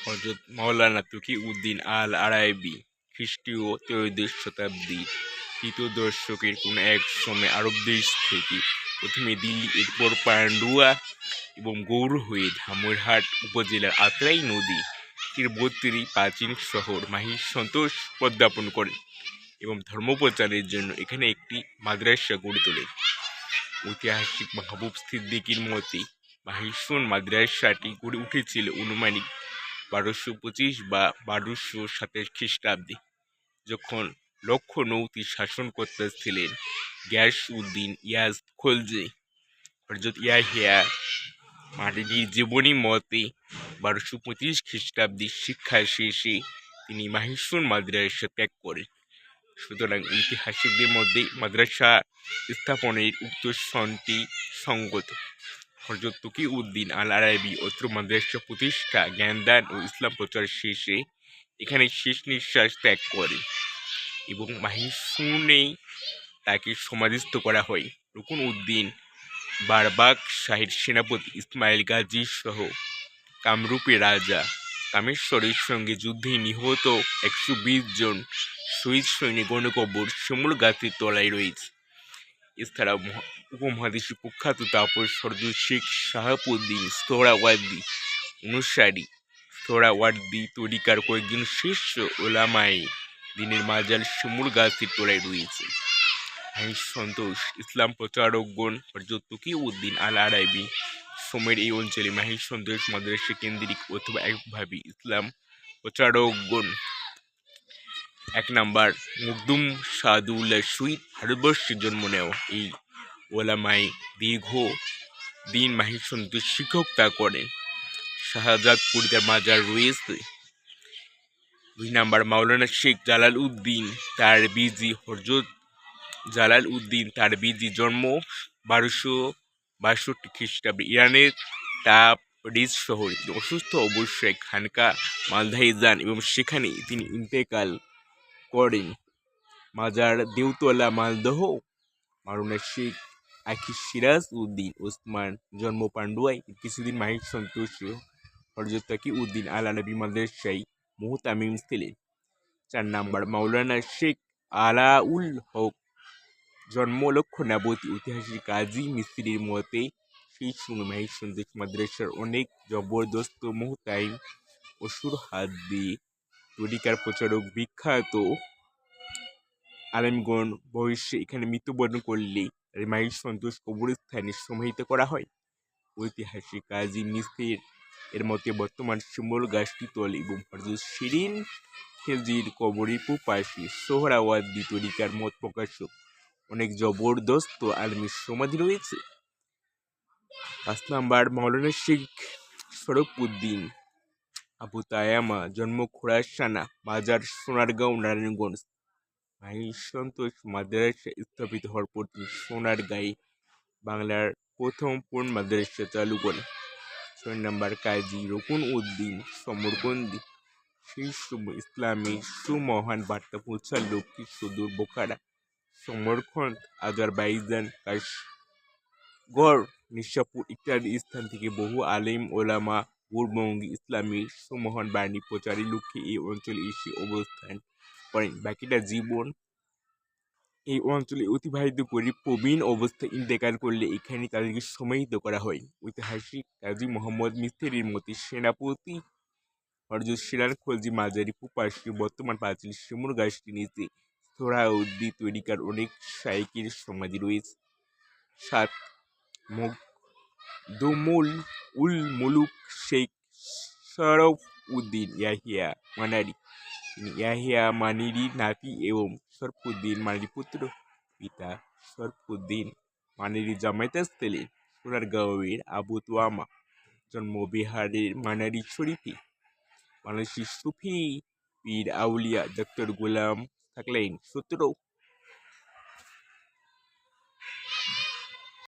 Hazrat Maulana Taqiuddin আল আরাইবি খ্রিস্টীয় ত্রয়োদশ শতাব্দীর তৃতীয় দশকের কোনো এক সময় আরব দেশ থেকে প্রথমে দিল্লি, এরপর পান্ডুয়া এবং গৌড় হয়ে ধামইরহাট উপজেলার আত্রাই নদী তীরবর্তী প্রাচীন শহর মাহিসন্তোষ পদার্পণ করেন এবং ধর্মপ্রচারের জন্য এখানে একটি মাদ্রাসা গড়ে তোলেন। ঐতিহাসিক মাহবুব সিদ্দিকীর মতে মাহিসন মাদ্রাসাটি গড়ে উঠেছিল আনুমানিক 1225 বা 1227 খ্রিস্টাব্দে, যখন লখনৌতি শাসনকর্তা ছিলেন গিয়াস-উদ্দিন ইয়াজ খলজি। হযরত ইয়াহিয়া মাদানির জীবনী মতে 1235 খ্রিস্টাব্দে শিক্ষা শেষে তিনি মাহিসন মাদ্রাসা ত্যাগ করেন। সুতরাং ঐতিহাসিকদের মধ্যে মাদ্রাসা স্থাপনের উক্ত সনটি সঙ্গত। হযরত তকিউদ্দিন আল আরাইবি অত্র মাদ্রাসা প্রতিষ্ঠা, জ্ঞানদান ও ইসলাম প্রচার শেষে এখানে শেষ নিঃশ্বাস ত্যাগ করেন এবং মাহিসুনেই তাকে সমাধিস্থ করা হয়। রুকন উদ্দিন বারবাক শাহের সেনাপতি ইসমাইল গাজী সহ কামরূপের রাজা কামেশ্বরের সঙ্গে যুদ্ধে নিহত 120 জন শহীদ সৈনিক গণকবর শিমুল গাছের তলায় রয়েছে। এছাড়াও উপমহাদেশের প্রখ্যাত তাপস হযরত শেখ শাহাবুদ্দিন সোহরাওয়ার্দী অনুসারী সোহরাওয়ার্দী তরিকার কয়েকজন শীর্ষ ওলামায়ে দ্বীনের মাজার শিমুল গাছের তলায় রয়েছে। মাহিসন্তোষ ইসলাম প্রচারকগণ হযরত তকিউদ্দিন আল আরাইবি সময়ের এই অঞ্চলে মাহিসন্তোষ মাদ্রাসা কেন্দ্রিক অথবা একভাবে ইসলাম প্রচারকগণ 1 নাম্বার মখদুম সাদুল্লাহ শহীদ ভারতবর্ষে জন্ম নেওয়া এই ওলামায়ে দীর্ঘ দিন মাহিসন্তোষ শিক্ষকতা করেন। শাহজাদপুর তার মাজার রয়েছে। 2 নাম্বার মাওলানা শেখ জালাল উদ্দিন তারবিজি হযরত জালাল উদ্দিন তারবিজি জন্ম 1262 খ্রিস্টাব্দে ইরানের তাবরিজ শহরে। অসুস্থ অবস্থায় খানকা মালদায় যান এবং সেখানে তিনি ইন্তেকাল করেন। মাজার দেওতলা, মালদহ। মাওলানা শেখ আকি সিরাজ উদ্দিন ওসমান জন্ম পান্ডুয়ায়। কিছুদিন মাহিসন্তোষে হযরত তকিউদ্দিন আল আরাইবি মাদ্রাসায় মুহতামিম ছিলেন। 4 নাম্বার মাওলানা শেখ আলাউল হক জন্ম লক্ষণাবতী। ঐতিহাসিক কাজী মিস্ত্রির মতে সেই সময় মাহিসন্তোষ মাদ্রাসার অনেক জবরদস্ত মুহতামিম ও সুরহাদি তরিকার প্রচারক বিখ্যাত আলেমগণ বয়সে এখানে মৃত্যুবরণ করলে মাহিসন্তোষ কবরস্থানে সমাহিত করা হয়। ঐতিহাসিক কাজী মিস্ত্রির এর মতে বর্তমান শিমুল গাছটি তলে এবং হযরত শিরিন খিলজির কবরের পাশে সোহরাওয়ার্দী তরিকার মত প্রকাশক অনেক জবরদস্ত আলেমের সমাধি রয়েছে। 5 নাম্বার মাওলানা শেখ শরফুদ্দিন আবু তায়ামা জন্ম খোরাসানা, মাজার সোনারগাঁও, নারায়ণগঞ্জ। মাহিসন্তোষ মাদ্রাসা স্থাপিত হওয়ার পর তিনি সোনারগাঁয়ে বাংলার প্রথম পূর্ণ মাদ্রাসা চালু করেন। 6 নাম্বার কাজী রুকন উদ্দিন সমরকন্দি সেই সময় ইসলামের সুমহান বার্তা পৌঁছার লক্ষ্যে সুদূর বোখারা, সমরকন্দ, আজারবাইজান, কাশগড়, নিশাপুর ইত্যাদি স্থান থেকে বহু আলেম ওলামা গৌরবঙ্গে ইসলামের সুমহান বাণী প্রচারের লক্ষ্যে এই অঞ্চলে এসে অবস্থান করেন। বাকিটা জীবন এই অঞ্চলে অতিবাহিত করে প্রবীণ অবস্থায় ইন্তেকাল করলে এখানে তাদেরকে সমাহিত করা হয়। ঐতিহাসিক কাজী মোহাম্মদ মিস্ত্রির মতে সেনাপতি হযরত শিরান খলজি মাজারি পাশে বর্তমান প্রাচীন শিমুল গাছটির নিচে সোহরাওয়ার্দী তরিকার অনেক শায়খের সমাধি রয়েছে। 7 মখদুমুল মুলুক শেখ শরফ উদ্দিন ইয়াহিয়া মানারি। তিনি ইয়াহিয়া মানিরির নাতি এবং শরফুদ্দিন মানিরির পুত্র। পিতা শরফুদ্দিন মানিরি জামাইতাজ ছিলেন সোনারগাঁওয়ের আবু তোয়ামা, জন্ম বিহারের মানারি শরীফে। বাংলাদেশের সুফি পীর আউলিয়া ডক্টর গোলাম থাকলেন 17